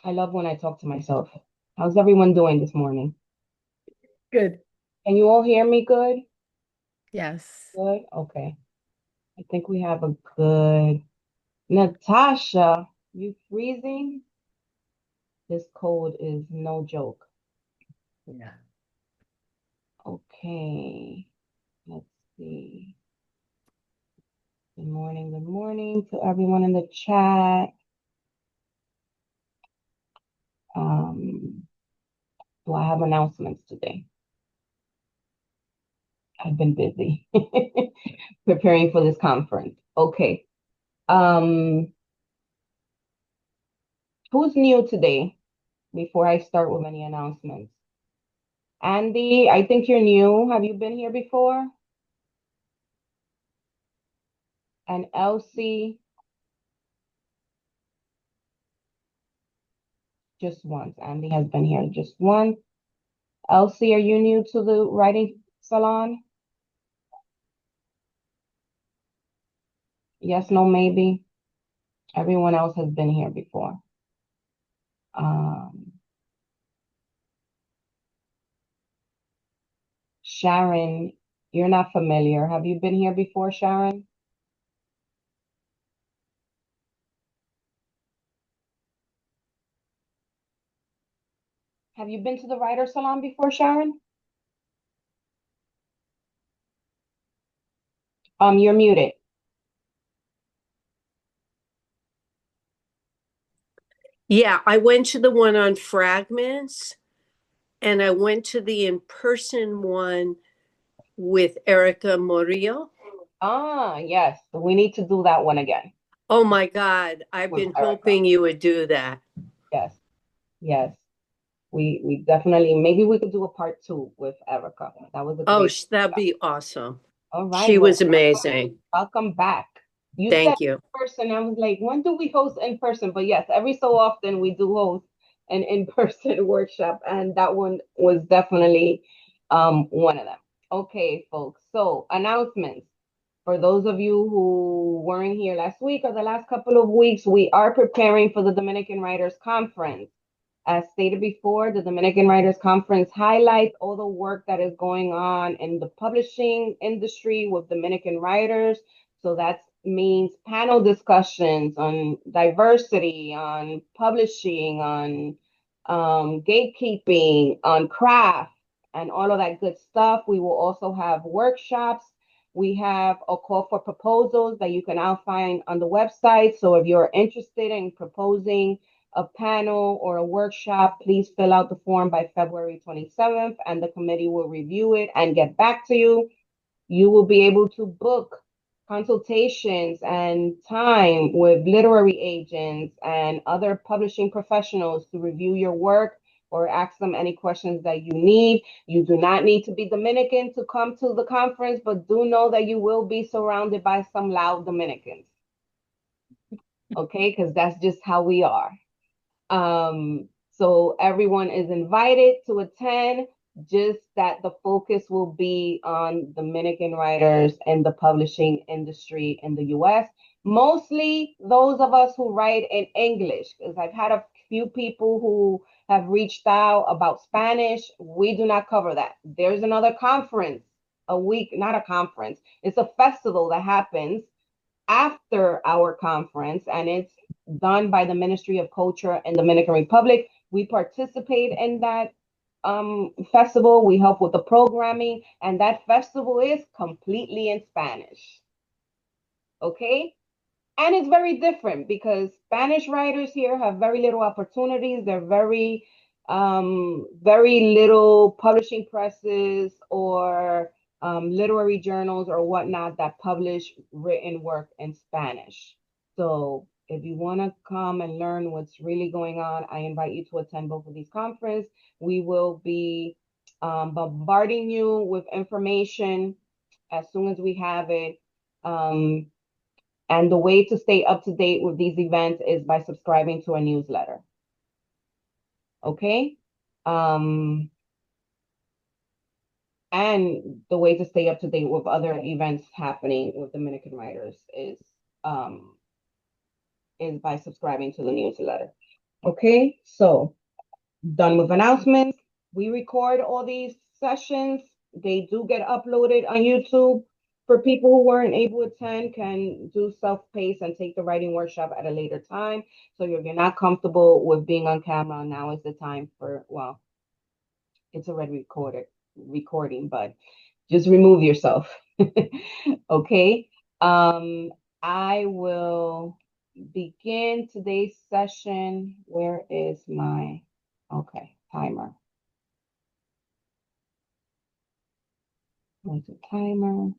I love when I talk to myself. How's everyone doing this morning? Good. Can you all hear me good? Yes. Good? Okay. I think we have a good. Natasha, you freezing? This cold is no joke. Yeah. Okay. Let's see. Good morning to everyone in the chat. Um, do I have announcements today? I've been busy preparing for this conference. Okay. Um, who's new today before I start with any announcements? Andy, I think you're new. Have you been here before? And Elsie, just once. Andy has been here just once. Elsie, are you new to the writing salon? Yes, no, maybe. Everyone else has been here before. Um, Sharon, you're not familiar. Have you been here before, Sharon? Have you been to the writer salon before, Sharon? You're muted. Yeah, I went to the one on fragments and I went to the in-person one with Erica Morillo. Ah, yes. We need to do that one again Oh my God, I've with been Erica. hoping you would do that. Yes, yes. We definitely maybe we could do a part two with Erica. That was a Oh, great. that'd be awesome. All right, She well, was amazing. welcome back. You said Thank you. in person. I was like, when do we host in person? But yes, every so often we do host an in-person workshop, and that one was definitely one of them. Okay, folks. So announcements. For those of you who weren't here last week or the last couple of weeks, we are preparing for the Dominican Writers Conference. As stated before, the Dominican Writers Conference highlights all the work that is going on in the publishing industry with Dominican writers. So that means panel discussions on diversity, on publishing, on gatekeeping, on craft, and all of that good stuff. We will also have workshops. We have a call for proposals that you can now find on the website. So if you're interested in proposing a panel or a workshop, please fill out the form by February 27th and the committee will review it and get back to you. You will be able to book consultations and time with literary agents and other publishing professionals to review your work or ask them any questions that you need. You do not need to be Dominican to come to the conference, but do know that you will be surrounded by some loud Dominicans, okay? Because that's just how we are. So everyone is invited to attend, just that the focus will be on Dominican writers and the publishing industry in the US. Mostly those of us who write in English, because I've had a few people who have reached out about Spanish. We do not cover that. There's another conference a week, not a conference, it's a festival that happens after our conference, and it's done by the Ministry of Culture in Dominican Republic. We participate in that festival. We help with the programming, and that festival is completely in Spanish. Okay, and it's very different because Spanish writers here have very little opportunities. They're very little publishing presses or literary journals or whatnot that publish written work in Spanish. So if you want to come and learn what's really going on, I invite you to attend both of these conferences. We will be bombarding you with information as soon as we have it. Um, and the way to stay up to date with these events is by subscribing to a newsletter. Okay? Um, and the way to stay up to date with other events happening with Dominican writers um, is by subscribing to the newsletter. Okay, so done with announcements. We record all these sessions. They do get uploaded on YouTube. For people who weren't able to attend, can do self-paced and take the writing workshop at a later time. So if you're not comfortable with being on camera, now is the time for, well, it's already recording, but just remove yourself. Okay. Um, I will begin today's session. Where is my, okay, timer? Where's the timer?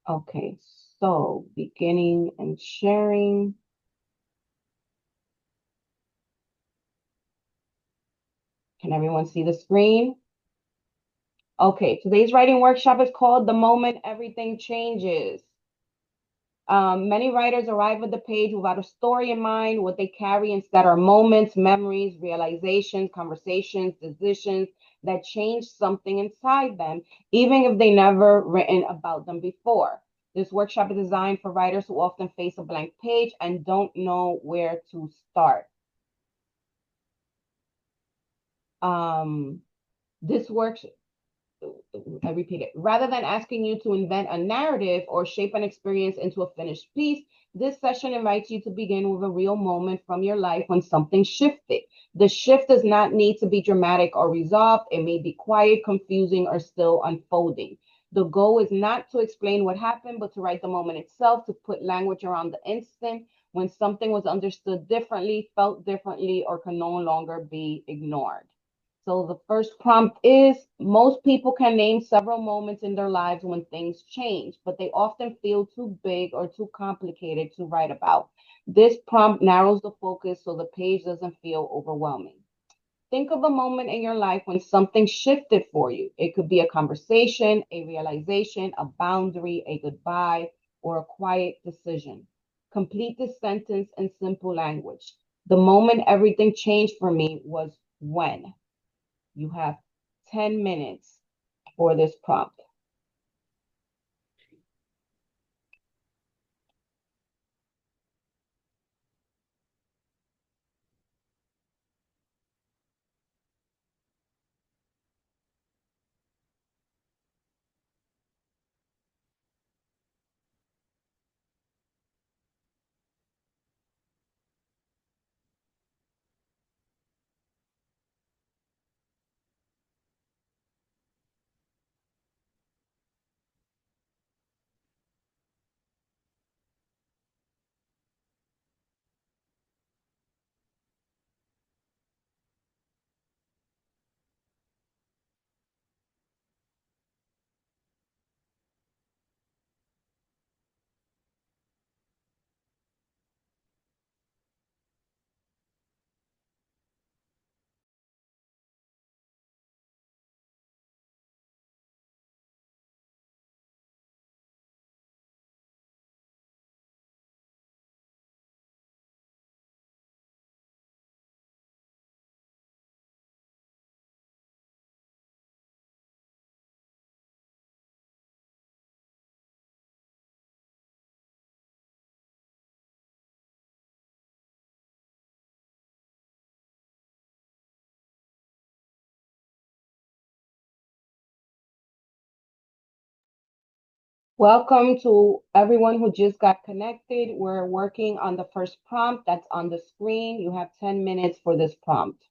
Okay, so beginning and sharing. Can everyone see the screen? Okay, today's writing workshop is called The Moment Everything Changes. Many writers arrive at the page without a story in mind. What they carry instead are moments, memories, realizations, conversations, decisions that change something inside them, even if they never written about them before. This workshop is designed for writers who often face a blank page and don't know where to start. Um, this works I repeat it. Rather than asking you to invent a narrative or shape an experience into a finished piece, this session invites you to begin with a real moment from your life when something shifted. The shift does not need to be dramatic or resolved. It may be quiet, confusing, or still unfolding. The goal is not to explain what happened, but to write the moment itself, to put language around the instant when something was understood differently, felt differently, or can no longer be ignored. So the first prompt is most people can name several moments in their lives when things change, but they often feel too big or too complicated to write about. This prompt narrows the focus so the page doesn't feel overwhelming. Think of a moment in your life when something shifted for you. It could be a conversation, a realization, a boundary, a goodbye, or a quiet decision. Complete this sentence in simple language. The moment everything changed for me was when. You have 10 minutes for this prompt. Welcome to everyone who just got connected. We're working on the first prompt that's on the screen. You have 10 minutes for this prompt.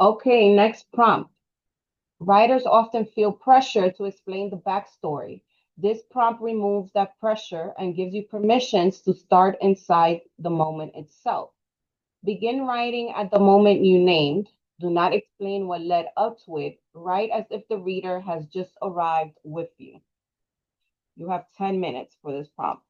Okay, next prompt. Writers often feel pressure to explain the backstory. This prompt removes that pressure and gives you permissions to start inside the moment itself. Begin writing at the moment you named. Do not explain what led up to it. Write as if the reader has just arrived with you. You have 10 minutes for this prompt.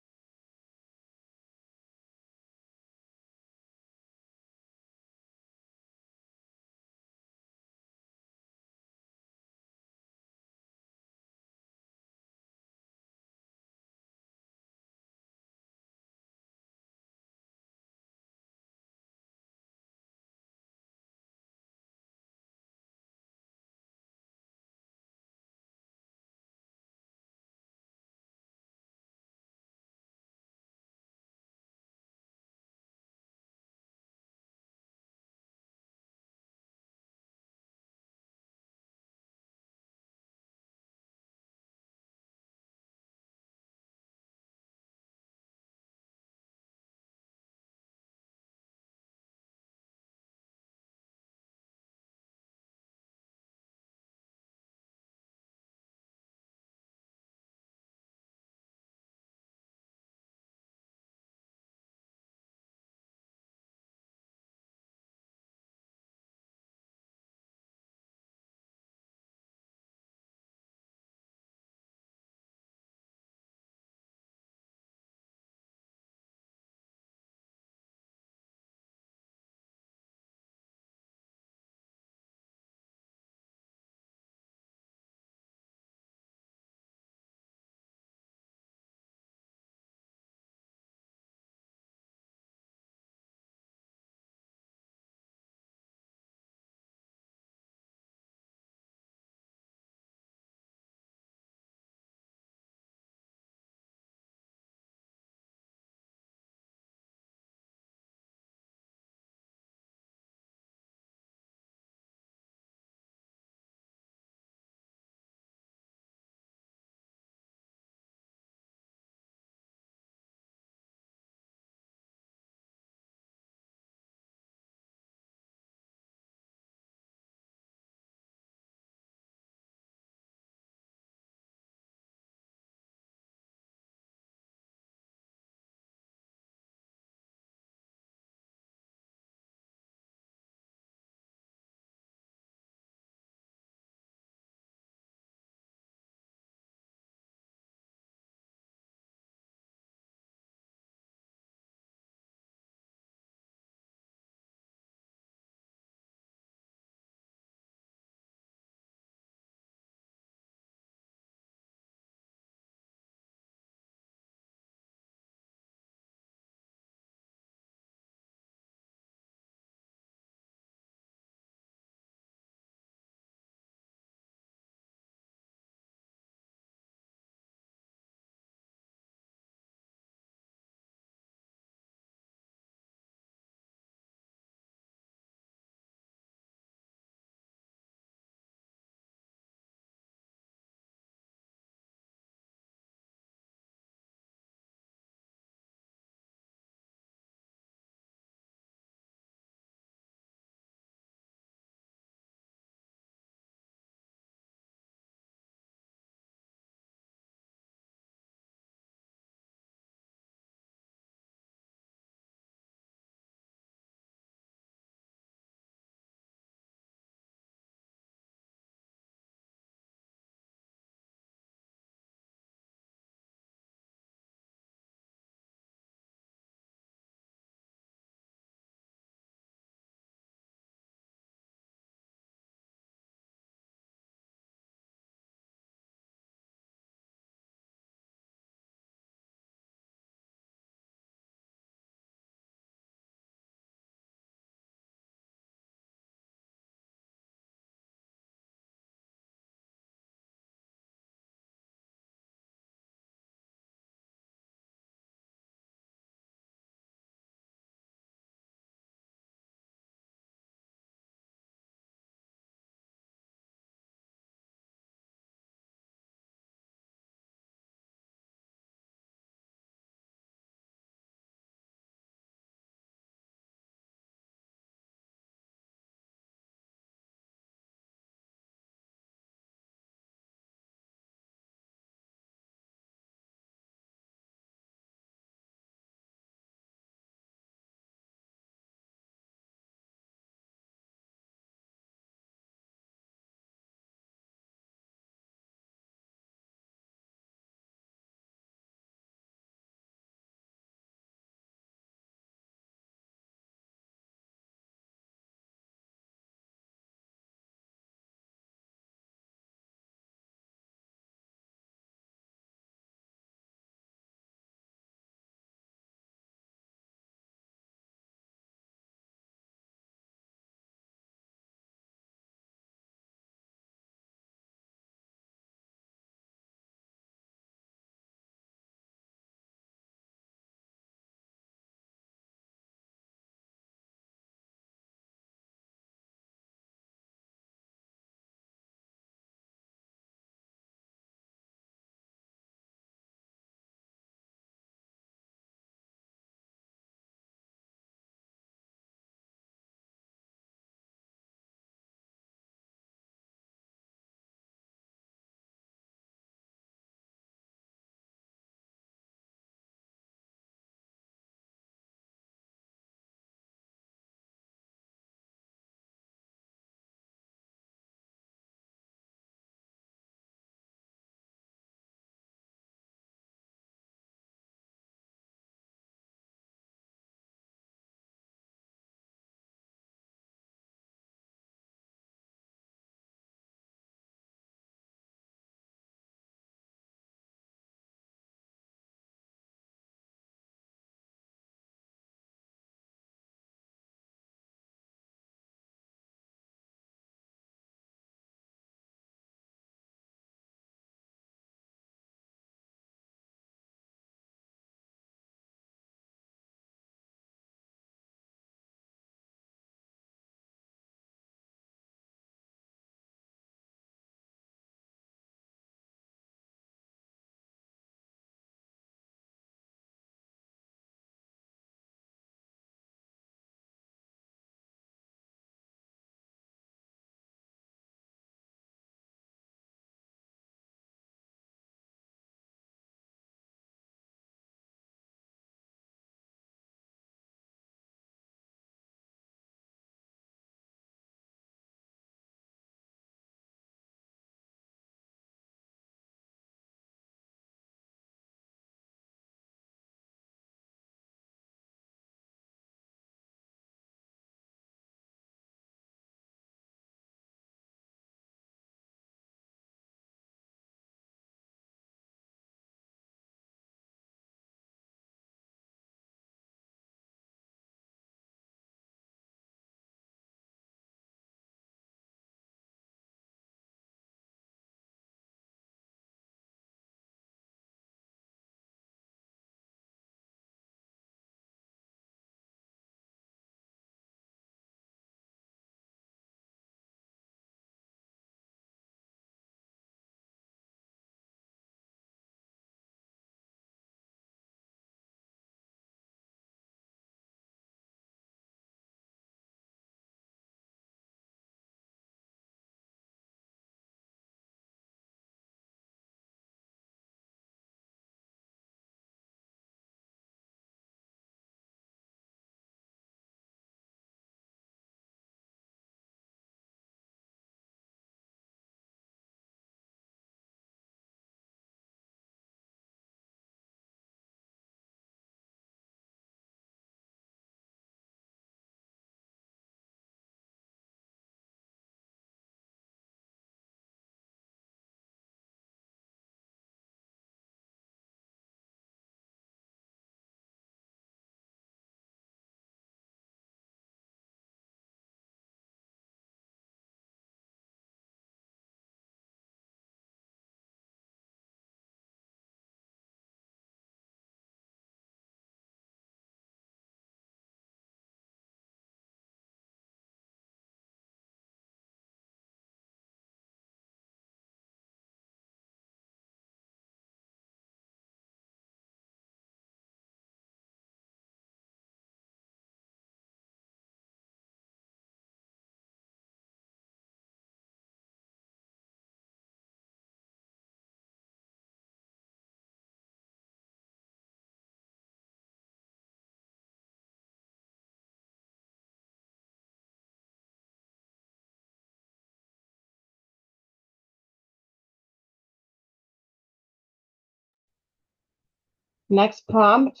Next prompt.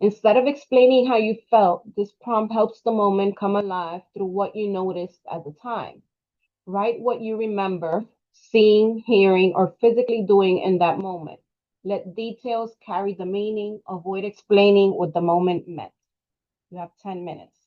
Instead of explaining how you felt, this prompt helps the moment come alive through what you noticed at the time. Write what you remember seeing, hearing, or physically doing in that moment. Let details carry the meaning. Avoid explaining what the moment meant. You have 10 minutes.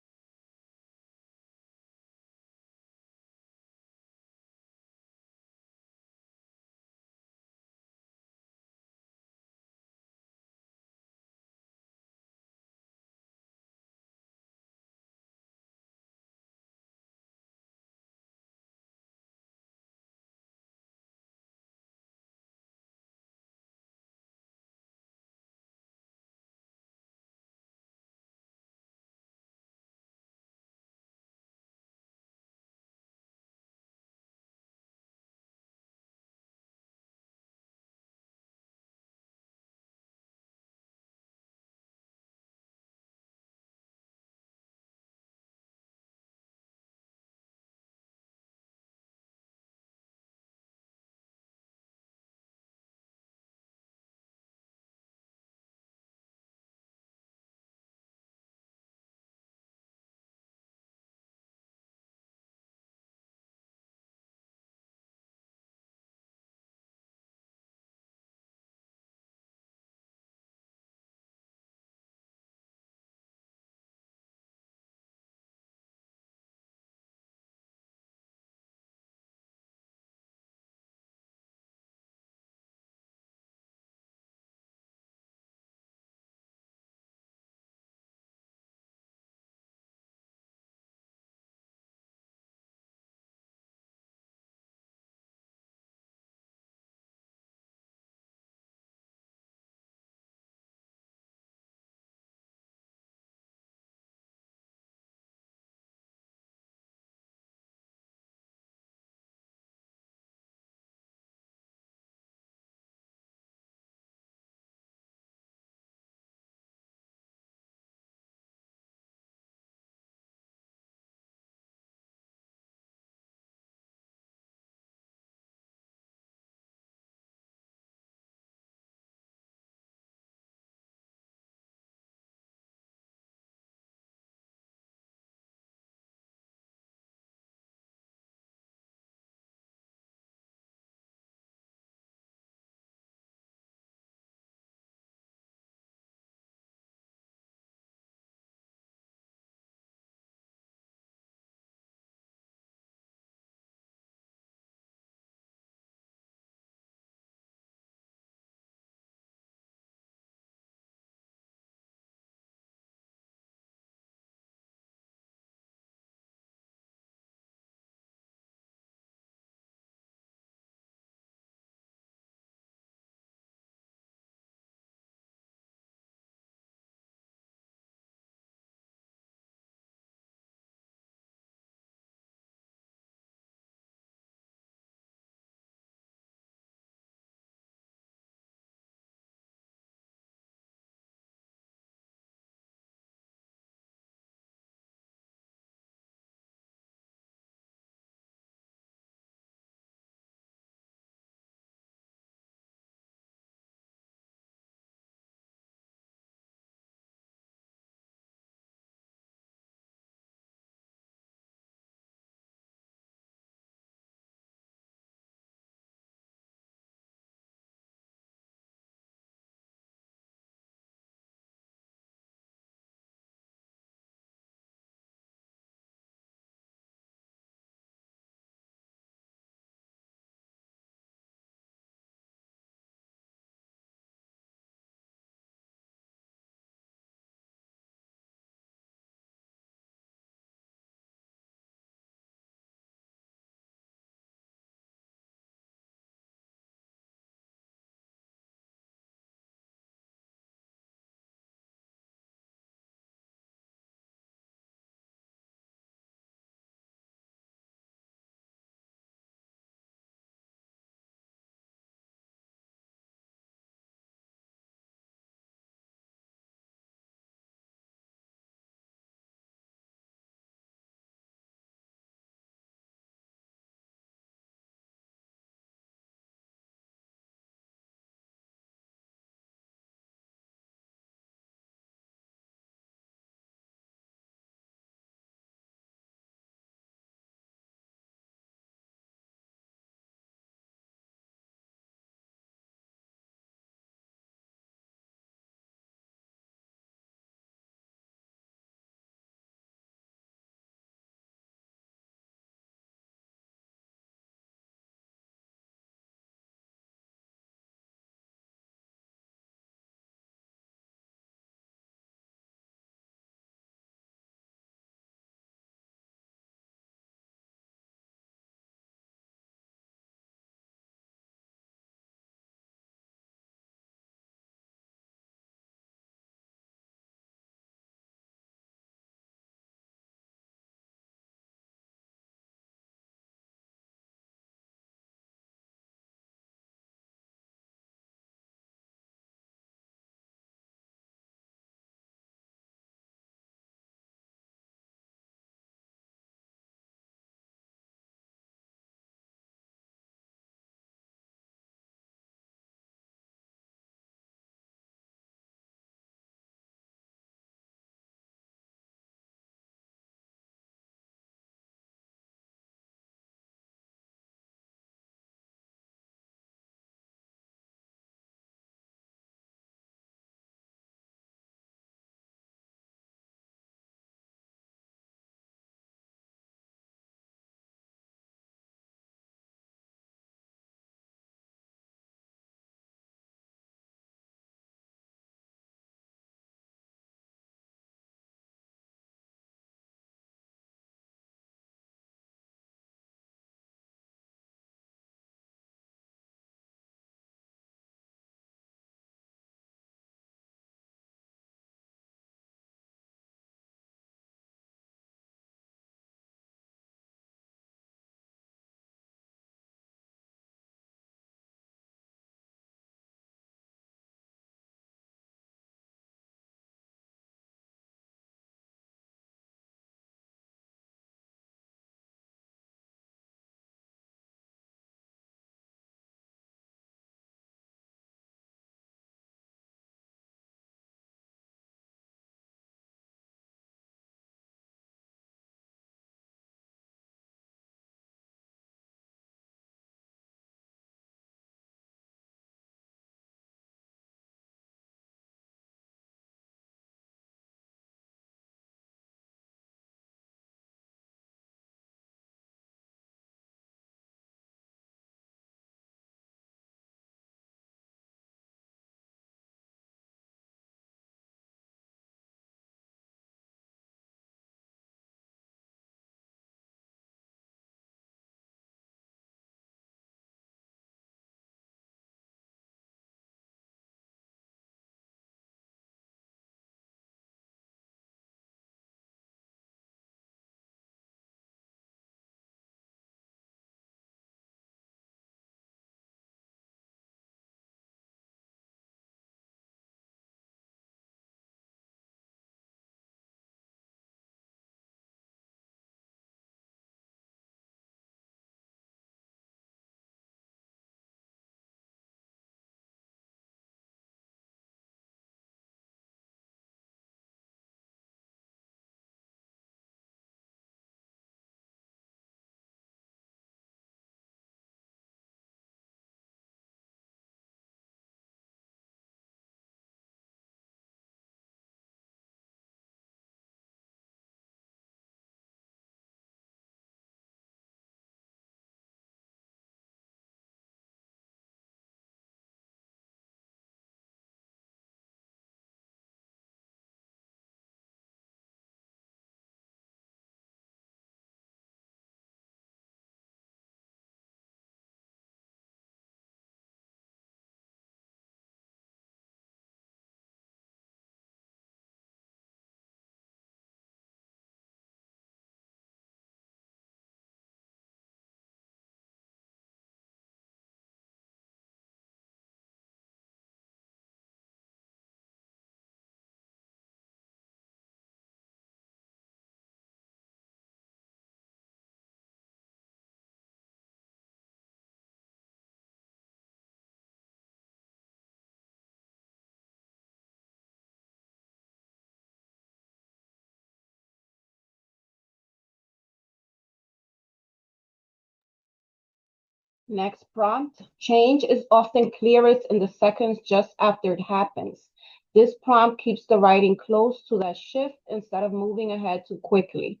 Next prompt. Change is often clearest in the seconds just after it happens. This prompt keeps the writing close to that shift instead of moving ahead too quickly.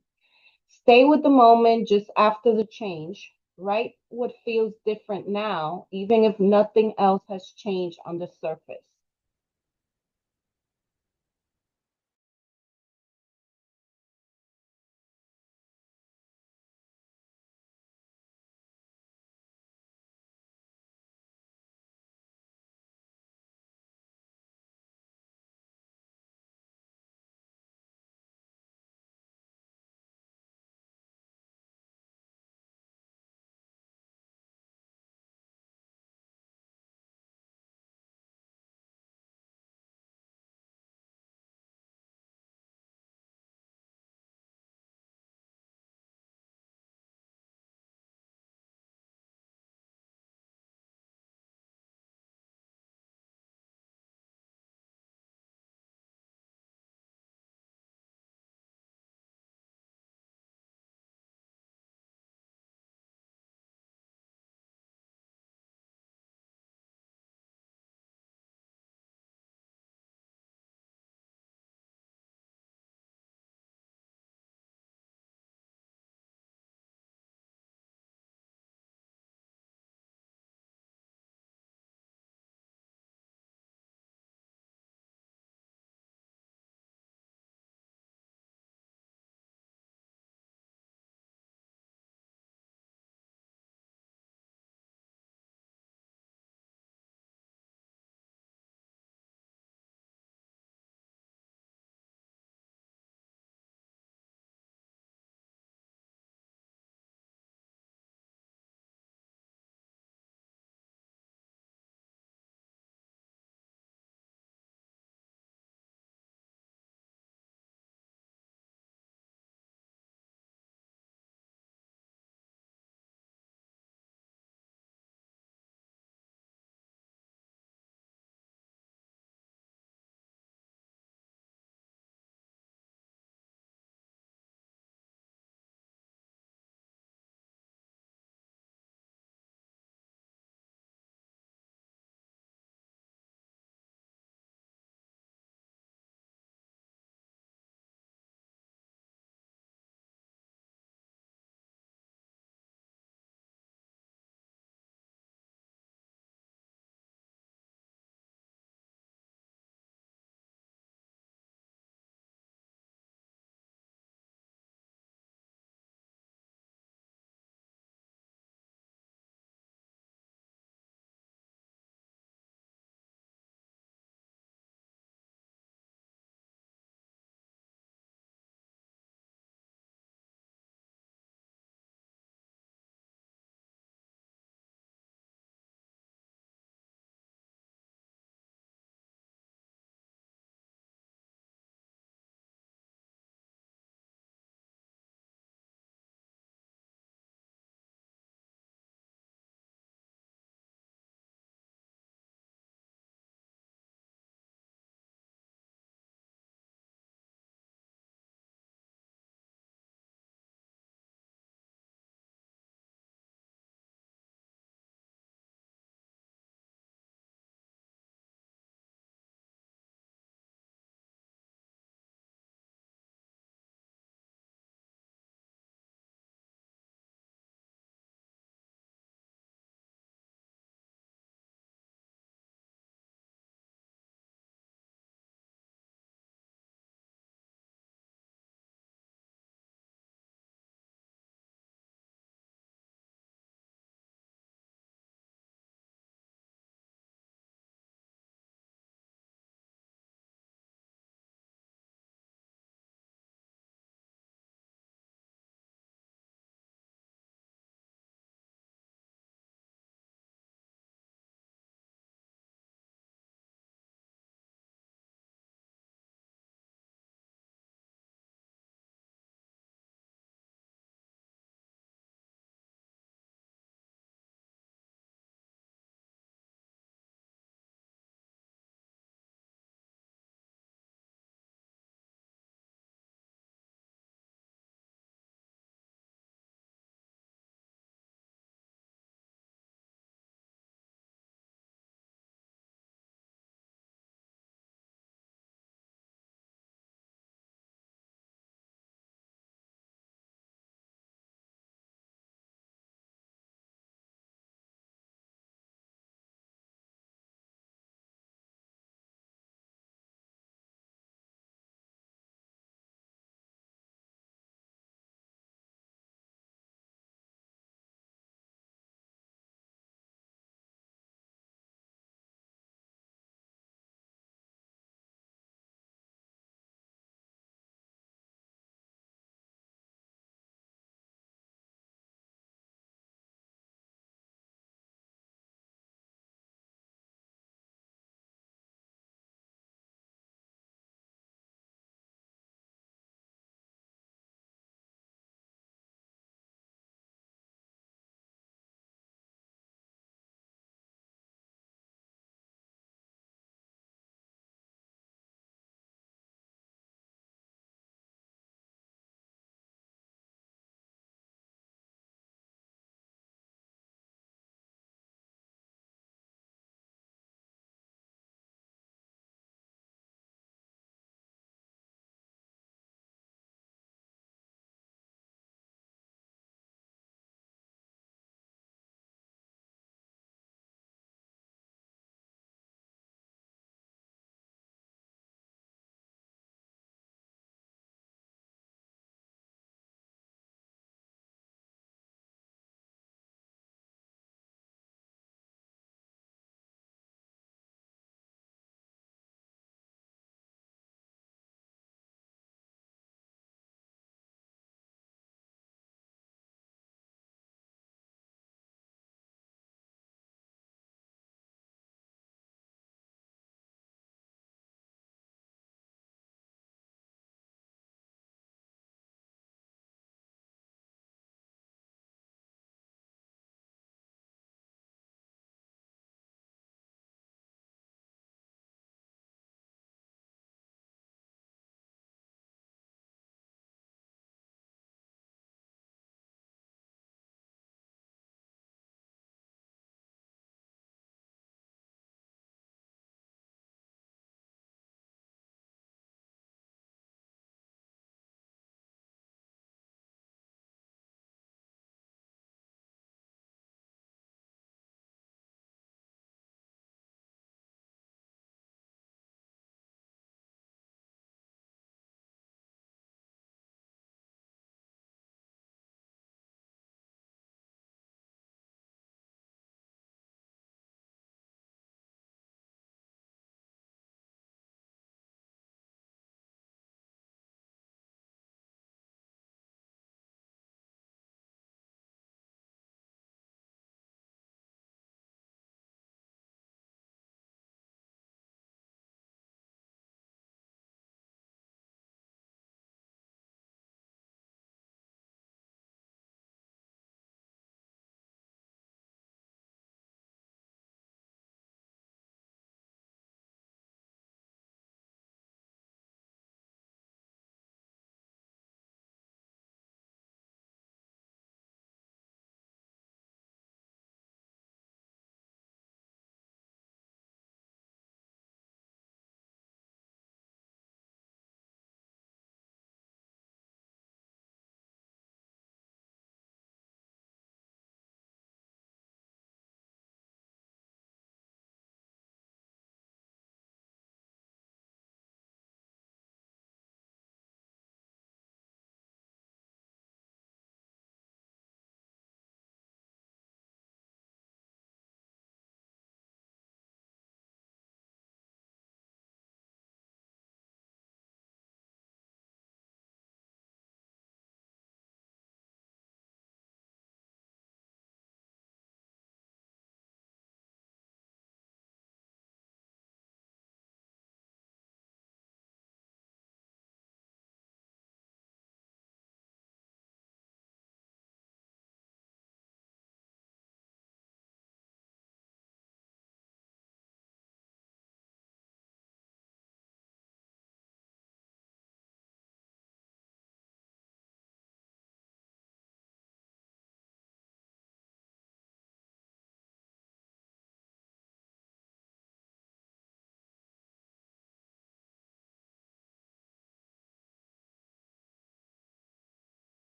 Stay with the moment just after the change. Write what feels different now, even if nothing else has changed on the surface.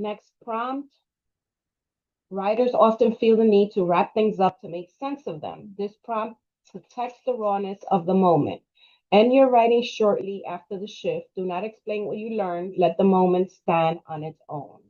Next prompt. Writers often feel the need to wrap things up to make sense of them. This prompt protects the rawness of the moment. End your writing shortly after the shift. Do not explain what you learned. Let the moment stand on its own.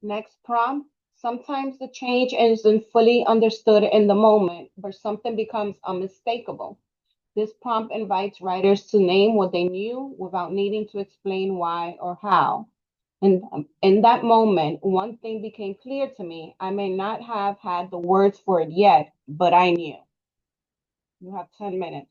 Next prompt. Sometimes the change isn't fully understood in the moment, but something becomes unmistakable. This prompt invites writers to name what they knew without needing to explain why or how. And in that moment, one thing became clear to me. I may not have had the words for it yet, but I knew. You have 10 minutes.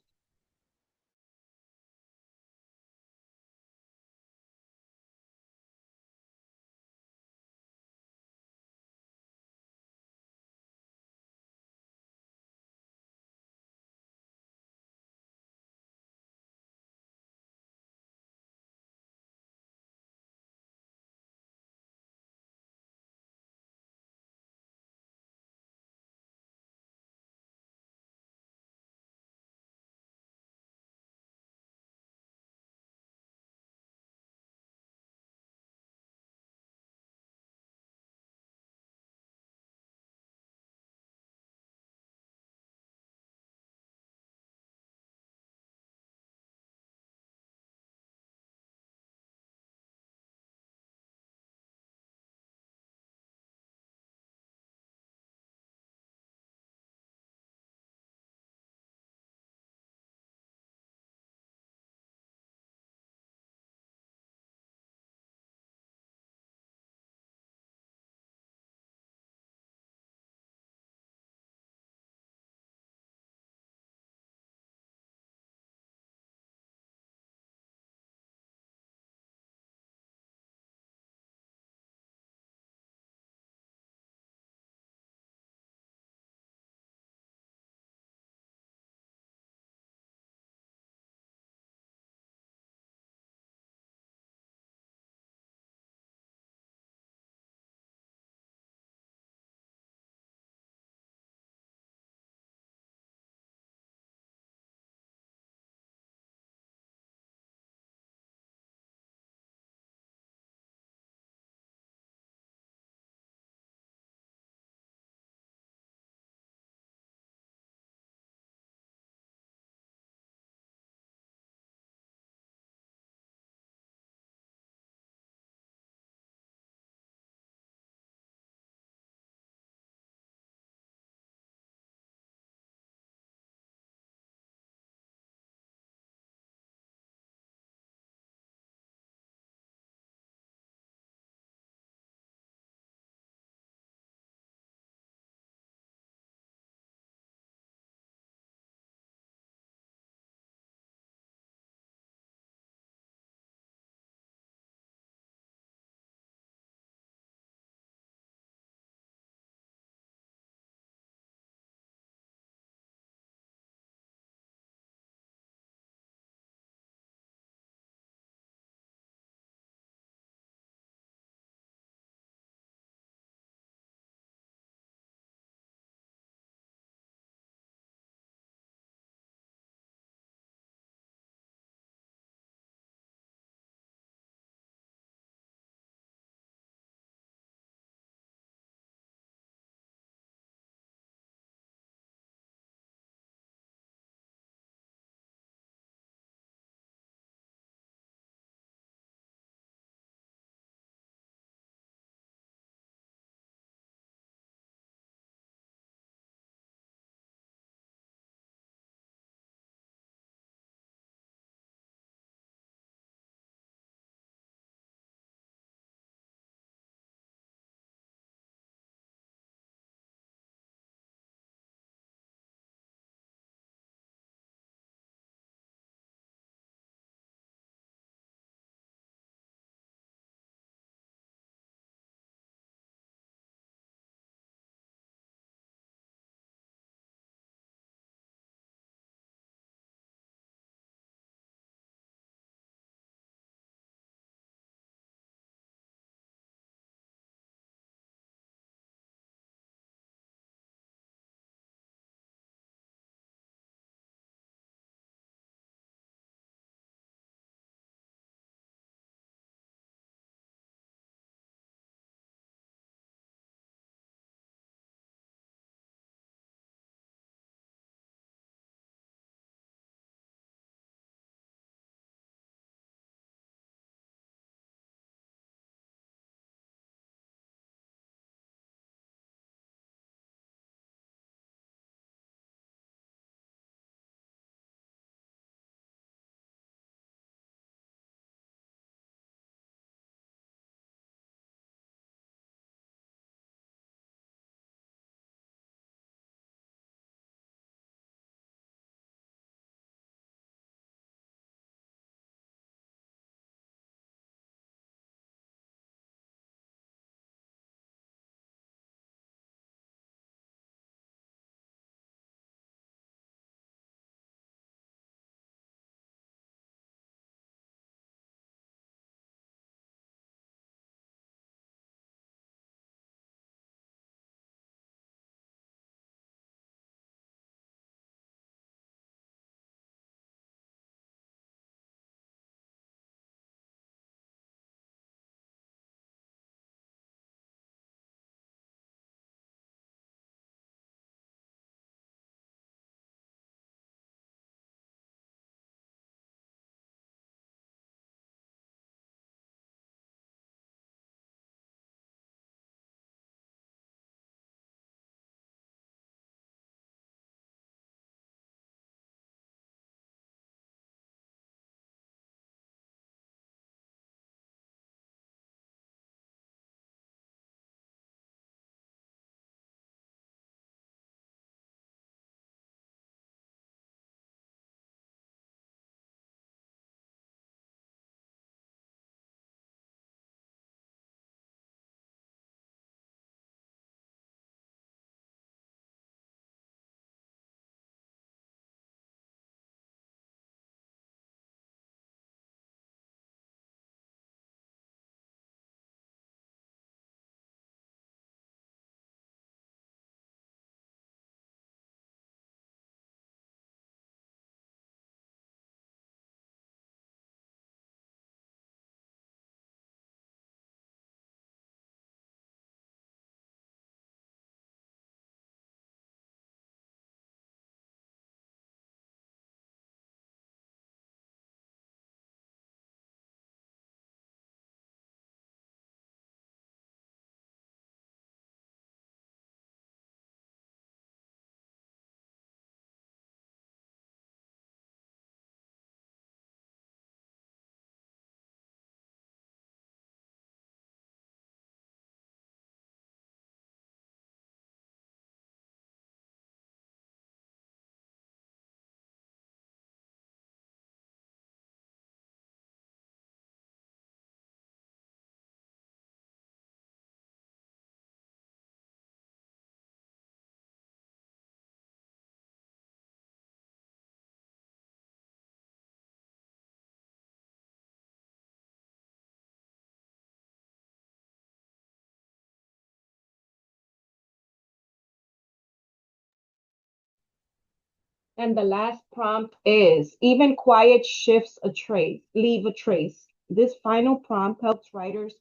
And the last prompt is even quiet shifts a trace, leave a trace. This final prompt helps writers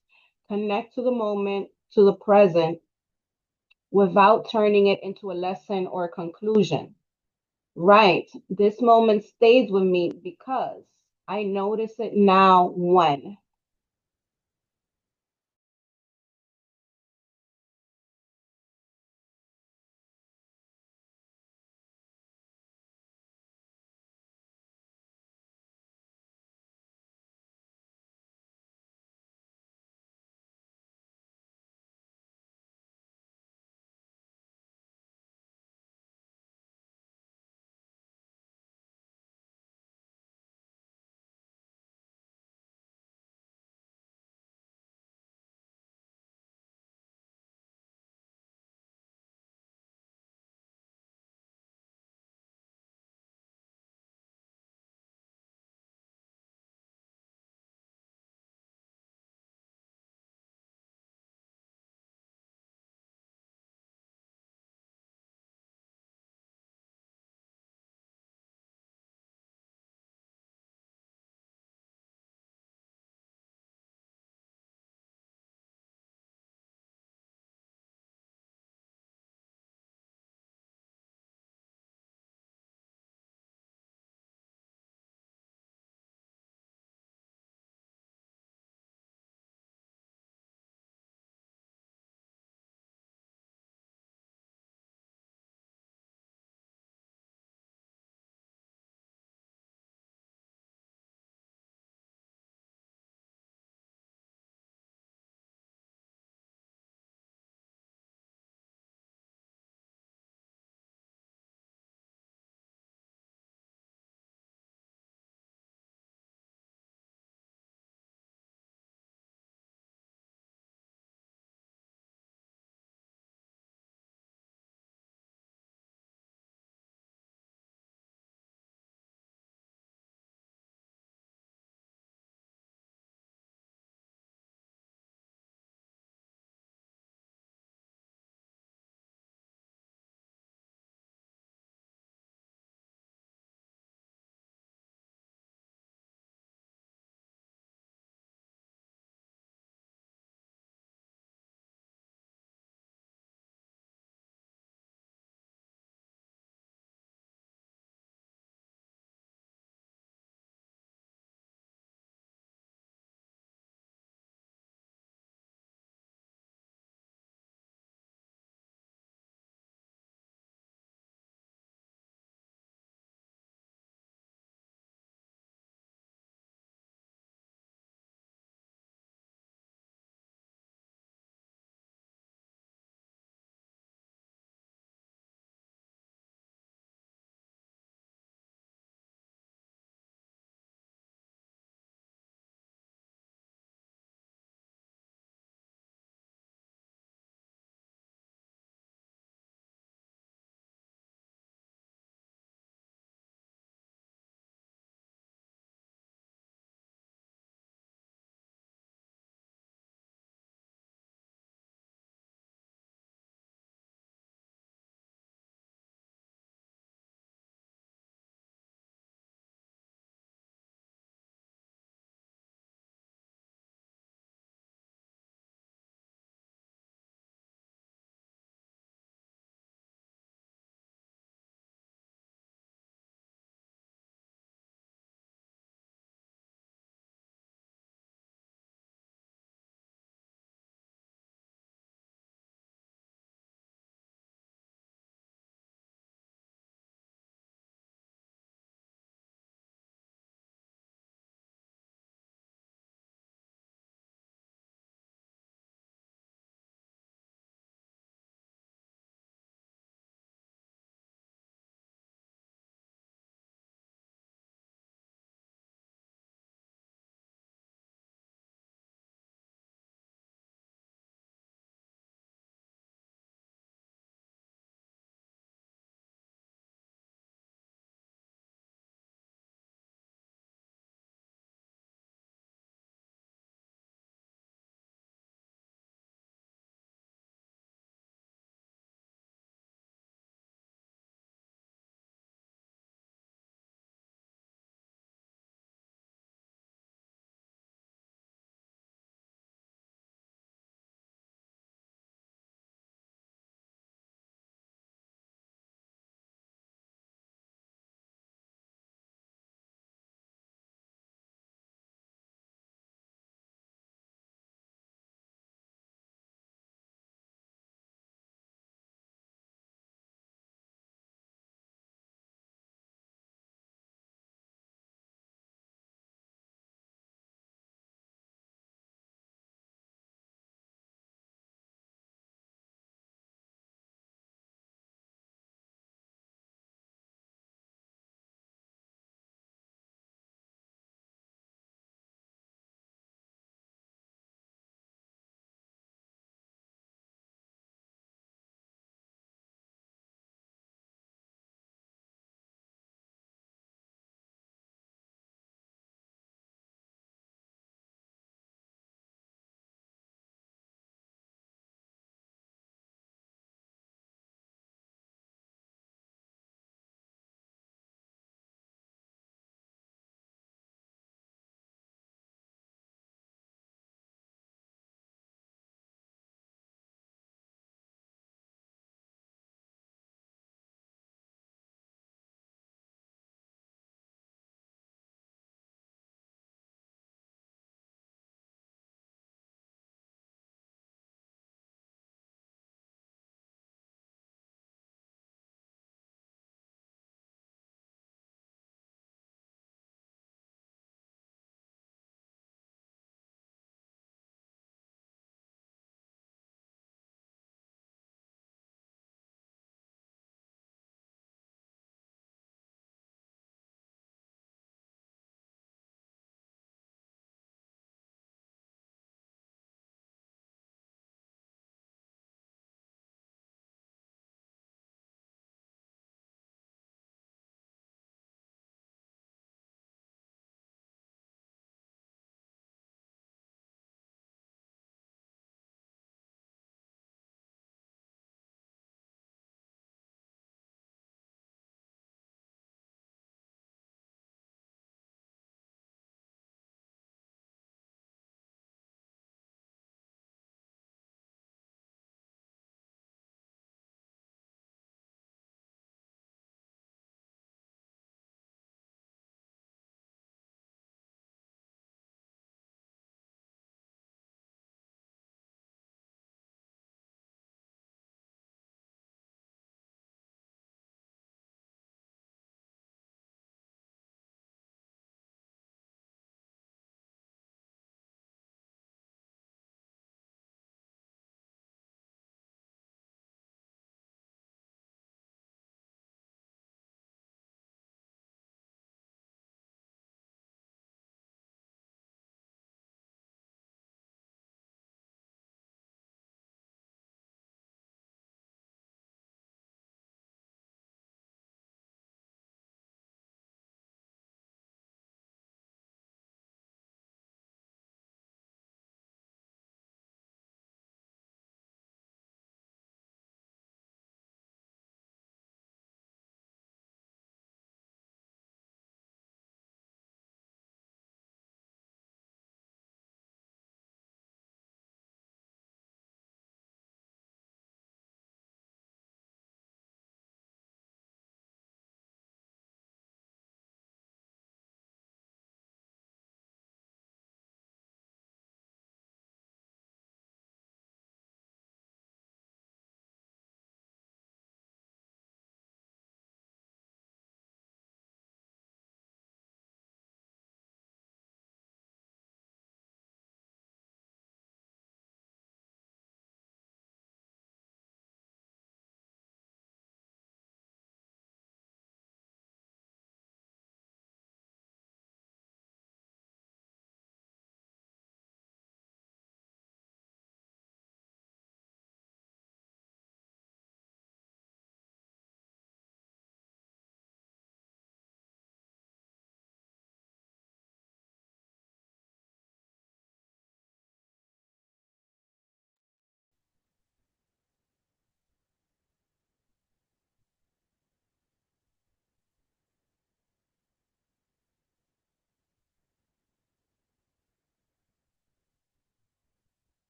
connect to the moment, to the present, without turning it into a lesson or a conclusion. Right. This moment stays with me because I notice it now when.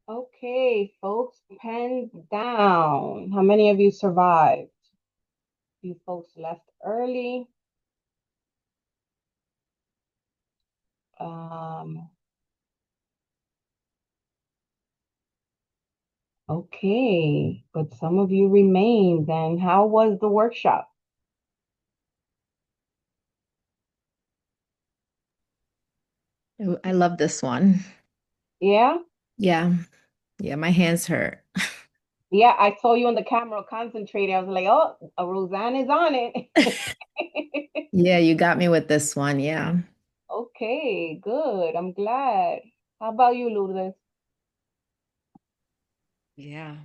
Okay, folks, pen down. How many of you survived? You folks left early. Um, okay, but some of you remained. Then how was the workshop? I love this one. Yeah? Yeah. Yeah, my hands hurt. Yeah, I saw you on the camera concentrating. I was like, oh, Roseanne is on it. Yeah, you got me with this one. Yeah. Okay, good. I'm glad. How about you, Lourdes? Yeah.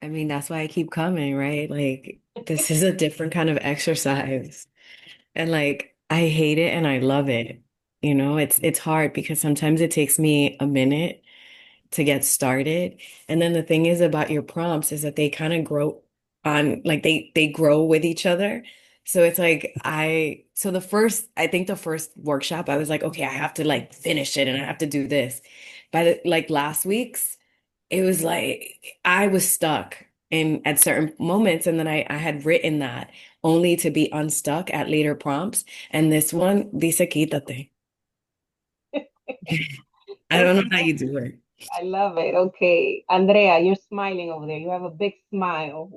I mean, that's why I keep coming, right? Like, this is a different kind of exercise. And like, I hate it and I love it. It's hard because sometimes it takes me a minute to get started. And then the thing is about your prompts is that they kind of grow on like they grow with each other. So it's like I think the first workshop I was like, okay, I have to like finish it and I have to do this. By the like last week's, it was like I was stuck in at certain moments and then I had written that only to be unstuck at later prompts. And this one, dice quítate. I don't know how Okay, you do it. I love it. Okay, Andrea, you're smiling over there. You have a big smile.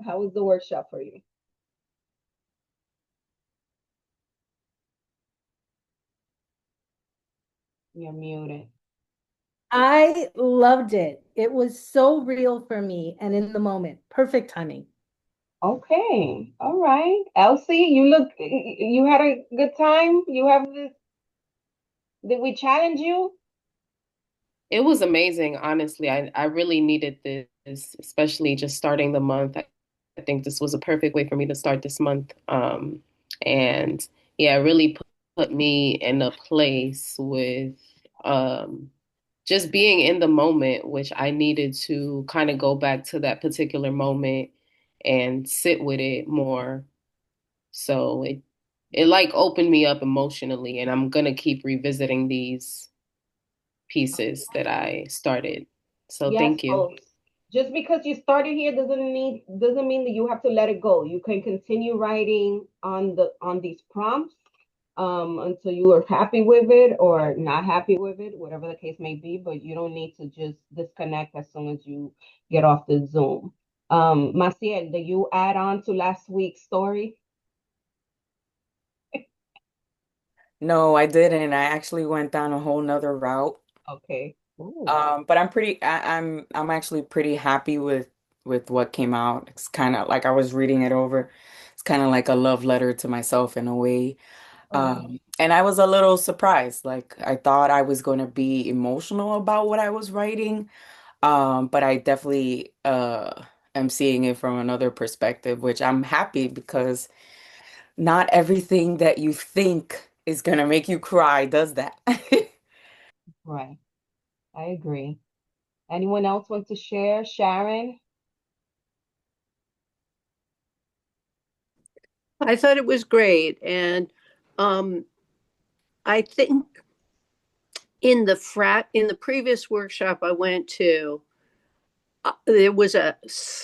How was the workshop for you? You're muted. I loved it. It was so real for me and in the moment. Perfect timing. Okay, all right. Elsie, you had a good time? You have this, did we challenge you? It was amazing, honestly. I really needed this, especially just starting the month. I think this was a perfect way for me to start this month. And yeah, it really put me in a place with um, just being in the moment, which I needed to kind of go back to that particular moment and sit with it more. So it like opened me up emotionally, and I'm gonna keep revisiting these pieces that I started. So Yes, thank you. folks. Just because you started here doesn't mean that you have to let it go. You can continue writing on these prompts until you are happy with it or not happy with it, whatever the case may be, but you don't need to just disconnect as soon as you get off the Zoom. Maciel, did you add on to last week's story? No, I didn't. I actually went down a whole nother route. Okay. Ooh. But I'm actually pretty happy with what came out. It's kind of like I was reading it over. It's kind of like a love letter to myself in a way. Okay. And I was a little surprised. Like I thought I was going to be emotional about what I was writing. But I definitely am seeing it from another perspective, which I'm happy because not everything that you think is gonna make you cry does that. Right. I agree. Anyone else want to share? Sharon? I thought it was great. And um, I think in the previous workshop I went to, there was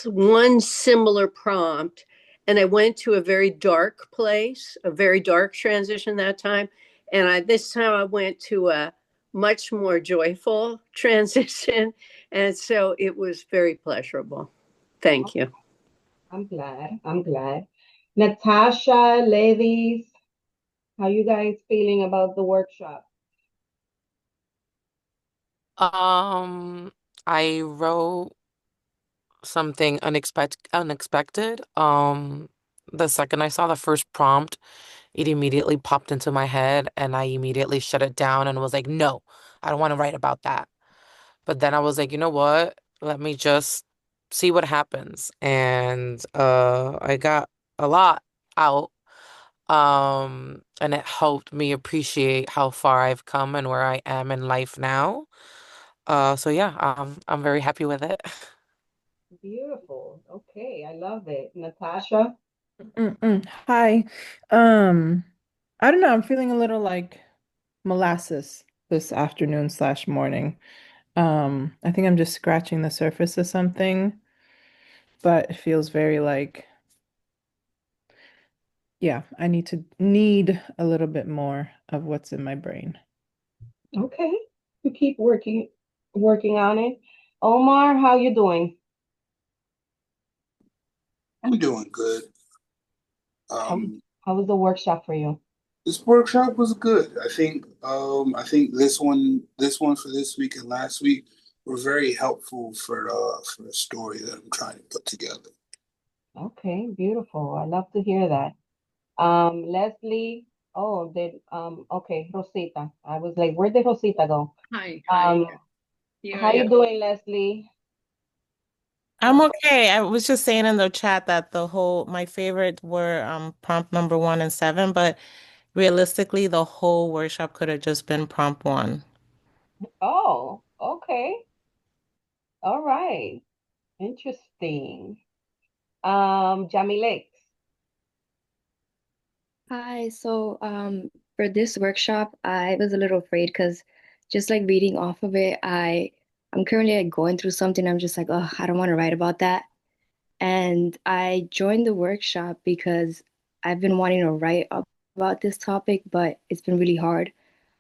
one similar prompt, and I went to a very dark place, a very dark transition that time, and this time I went to a much more joyful transition, and so it was very pleasurable. Oh, Thank you. I'm glad. I'm glad. Natasha, ladies, how you guys feeling about the workshop? Um, I wrote something unexpected. The second I saw the first prompt, it immediately popped into my head and I immediately shut it down and was like, no, I don't want to write about that. But then I was like, you know what? Let me just see what happens. And I got a lot out. And it helped me appreciate how far I've come and where I am in life now. So yeah, I'm very happy with it. Beautiful. Okay, I love it. Natasha? Hi. Um, I don't know. I'm feeling a little like molasses this afternoon slash morning. I think I'm just scratching the surface of something, but it feels very like, yeah, I need a little bit more of what's in my brain. Okay. You keep working on it. Omar, how you doing? I'm doing good. How Um, how was the workshop for you? this workshop was good. I think this one for this week and last week were very helpful for the story that I'm trying to put together. Okay, beautiful. I love to hear that. Leslie, oh, okay, Rosita. I was like, where did Rosita go? Hi. Um, Here how I you am. doing, Leslie? I'm okay. I was just saying in the chat that my favorite were prompt number 1 and 7, but realistically the whole workshop could have just been prompt 1. Oh, okay. All right. Interesting. Jamilek. Hi, so for this workshop, I was a little afraid because just like reading off of it, I'm currently like going through something. I'm just like, oh, I don't want to write about that. And I joined the workshop because I've been wanting to write about this topic, but it's been really hard.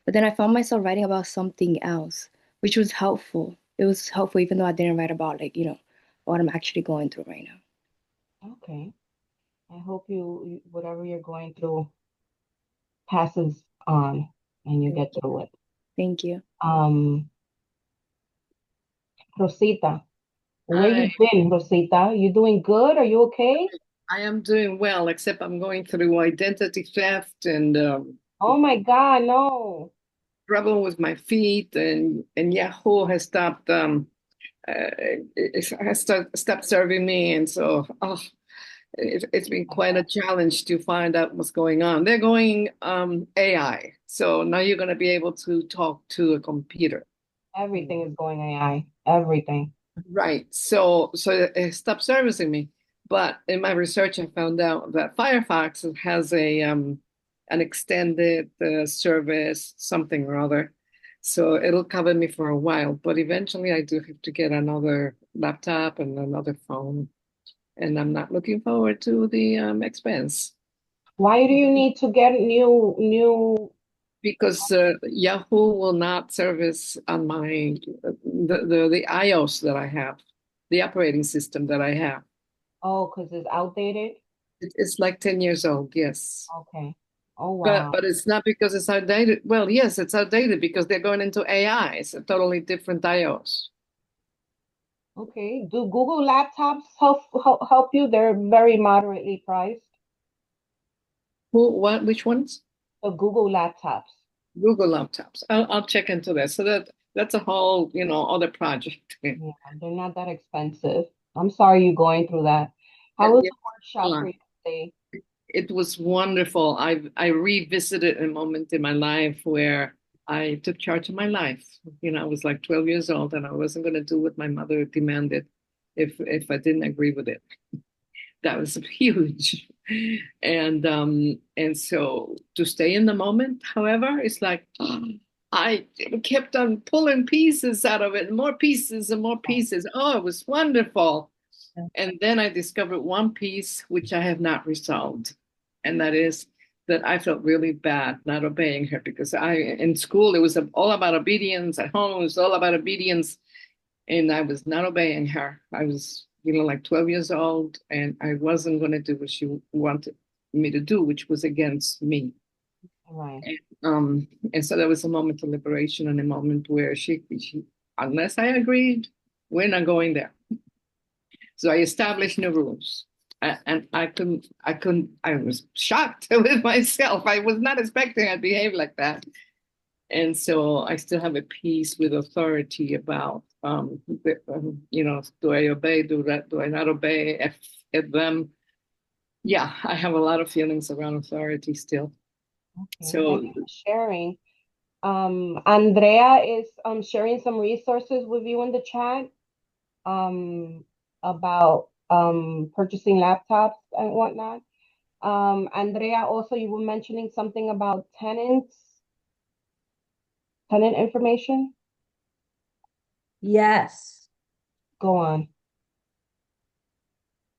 But then I found myself writing about something else, which was helpful. It was helpful even though I didn't write about like, what I'm actually going through right now. Okay. I hope whatever you're going through passes on and you Thank get you. through it. Thank you. Um, Rosita, where Hi. you been, Rosita? You doing good? Are you okay? I am doing well, except I'm going through identity theft and Oh my God, no. trouble with my feet, and Yahoo has stopped stopped serving me, and so it's been quite a challenge to find out what's going on. They're going AI, so now you're going to be able to talk to a computer. Everything is going AI. Everything. Right. So it stopped servicing me. But in my research, I found out that Firefox has a an extended service, something or other. So it'll cover me for a while. But eventually, I do have to get another laptop and another phone, and I'm not looking forward to the expense Why do you need to get new? because Yahoo will not service on my the iOS that I have, the operating system that I have. Oh, because it's outdated? It's like 10 years old, yes. Okay. Oh, But wow. but it's not because it's outdated. Well, yes, it's outdated because they're going into AI. It's a totally different iOS. Okay. Do Google laptops help you? They're very moderately priced. Which ones? The Google laptops. Google laptops. I'll check into that. So that's a whole, other project. Yeah, they're not that expensive. I'm sorry you're going through that. How was Yeah, the workshop for you today? it was wonderful. I revisited a moment in my life where I took charge of my life. I was like 12 years old and I wasn't going to do what my mother demanded if I didn't agree with it. That was huge. And so to stay in the moment, however, it's like I kept on pulling pieces out of it, more pieces and more pieces. Oh, it was wonderful. And then I discovered one piece which I have not resolved, and that is that I felt really bad not obeying her because in school it was all about obedience. At home it was all about obedience, and I was not obeying her. I was, like 12 years old, and I wasn't going to do what she wanted me to do, which was against me. Right. And so there was a moment of liberation and a moment where she unless I agreed, we're not going there. So I established new rules. And I was shocked with myself. I was not expecting I'd behave like that. And so I still have a piece with authority about, do I obey? Do I not obey? If them, yeah, I have a lot of feelings around authority still. Okay. Thank So you for sharing. Andrea is sharing some resources with you in the chat about purchasing laptops and whatnot. Andrea, also you were mentioning something about tenant information. Yes. Go on.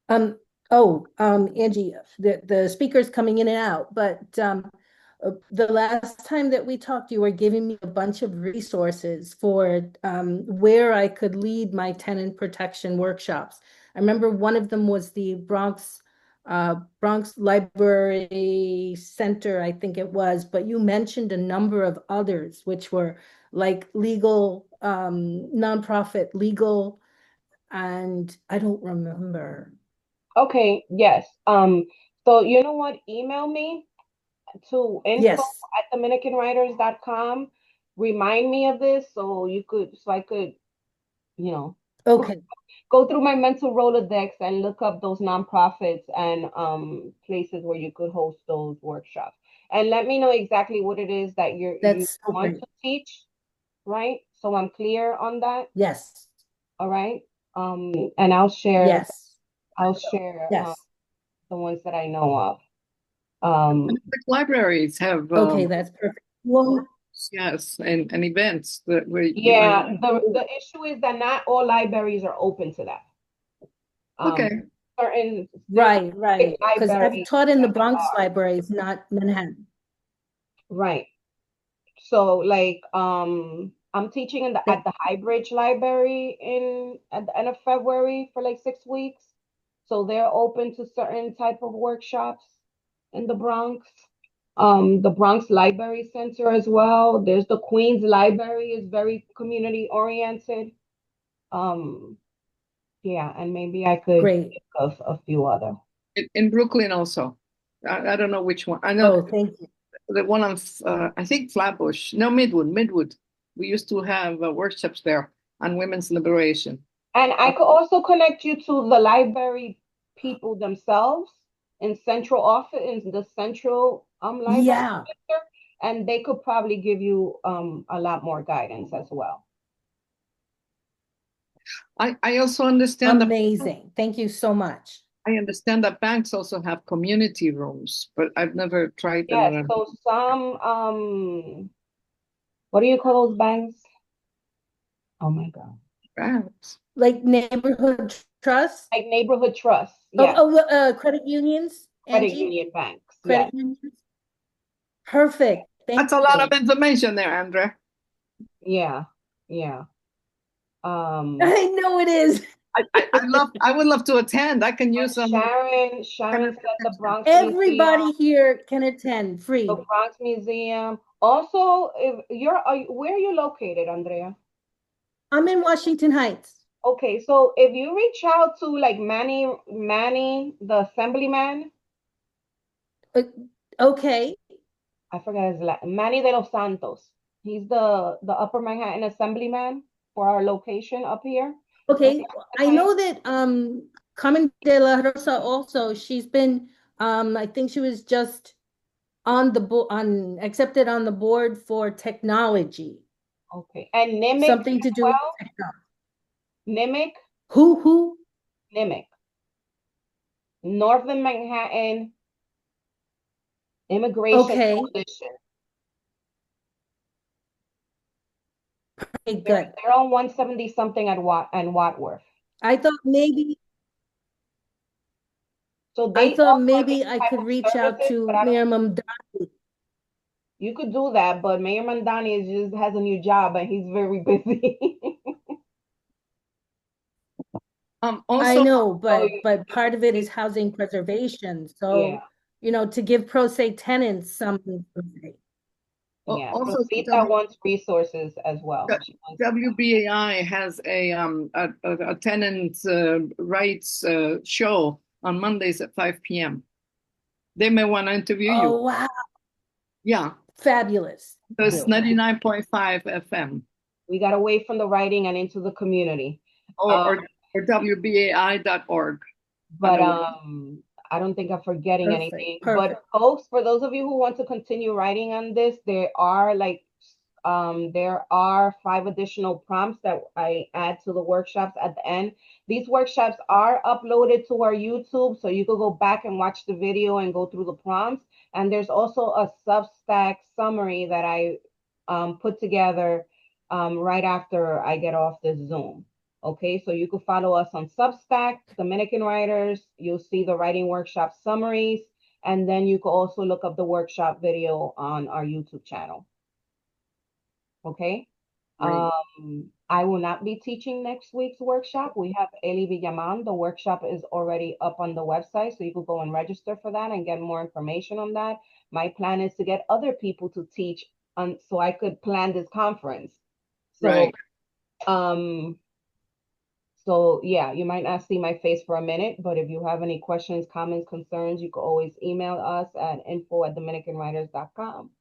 Angie, the speaker's coming in and out, but the last time that we talked, you were giving me a bunch of resources for where I could lead my tenant protection workshops. I remember one of them was the Bronx Library Center, I think it was, but you mentioned a number of others, which were like legal, nonprofit legal, and I don't remember. Okay, yes. So you know what? Email me to info Yes. at dominicanwriters.com. Remind me of this so I could, you know, Okay. go through my mental Rolodex and look up those nonprofits and places where you could host those workshops. And let me know exactly what it is that you That's so want great. to teach, right? So I'm clear on that. Yes. All right. And Yes. I'll share Yes. the ones that I know of. Um, Public libraries have Okay, that's perfect. Well, yes, and events that where yeah, the issue is that not all libraries are open to that. okay. There's right, big right. Because I've libraries taught in the that Bronx are, libraries, not Manhattan. right. So like I'm teaching at the Highbridge Library at the end of February for like 6 weeks. So they're open to certain type of workshops in the Bronx. The Bronx Library Center as well. There's the Queens Library is very community oriented. Um, yeah, and maybe I could Great. think of a few other. In Brooklyn also. I don't know which one. I know Oh, thank you. the one on I think Flatbush. No, Midwood. We used to have workshops there on women's liberation. And I could also connect you to the library people themselves in central office in the central library Yeah. center, and they could probably give you a lot more guidance as well. I also understand that Amazing. Thank you so much. I understand that banks also have community rooms, but I've never tried them. Yes, so some what do you call those banks? Oh my God. Banks. Like neighborhood trust? Like neighborhood trusts, yes. Credit unions, Credit Angie? union banks, Credit yes. unions? Perfect. Thank That's a lot of you. information there, Andrea. Yeah, yeah. I know it is. I would love to attend. I can use some. Sharon said the Bronx Museum, Everybody here can attend free. the Bronx Museum. Also, if where are you located, Andrea? I'm in Washington Heights. Okay, so if you reach out to like Manny, the assemblyman, Okay. I forgot his last, Manny de los Santos. He's the Upper Manhattan assemblyman for our location up here. Okay. I know that Carmen de la Rosa also, she's been I think she was just on the accepted on the board for technology. Okay, and Nimic Something as to do with well. technology. Nimic, Who? Nimic, Northern Manhattan Immigration Okay. Coalition. Okay, good. They're on 170 something at Watworth. I thought maybe So I they thought offer maybe these I type could of reach out services, but to I don't. Mayor Mamdani. You could do that, but Mayor Mandani just has a new job and he's very busy. I Also, know, So but part of it is housing preservation. yeah, So, to give pro se tenants something. yeah. also Rosita wants resources as well. She wants WBAI has a tenants rights show on Mondays at 5 p.m. They may want to interview you. Oh, wow. Yeah, Fabulous. it's 99.5 FM we got away from the writing and into the community. or WBAI.org. But I don't think I'm forgetting anything. Perfect. But folks, for those of you who want to continue writing on this, there are 5 additional prompts that I add to the workshops at the end. These workshops are uploaded to our YouTube, so you could go back and watch the video and go through the prompts. And there's also a Substack summary that I put together right after I get off this Zoom. Okay, so you can follow us on Substack, Dominican Writers. You'll see the writing workshop summaries, and then you can also look up the workshop video on our YouTube channel. Okay. Great. I will not be teaching next week's workshop. We have Eli Villaman. The workshop is already up on the website, so you could go and register for that and get more information on that. My plan is to get other people to teach so I could plan this conference. So, Right. so yeah, you might not see my face for a minute, but if you have any questions, comments, concerns, you can always email us at info@dominicanwriters.com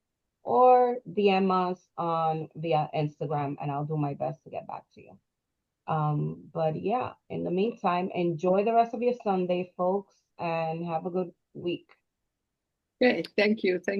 or DM us on via Instagram, and I'll do my best to get back to you. But yeah, in the meantime, enjoy the rest of your Sunday, folks, and have a good week. Okay. Thank you. Thank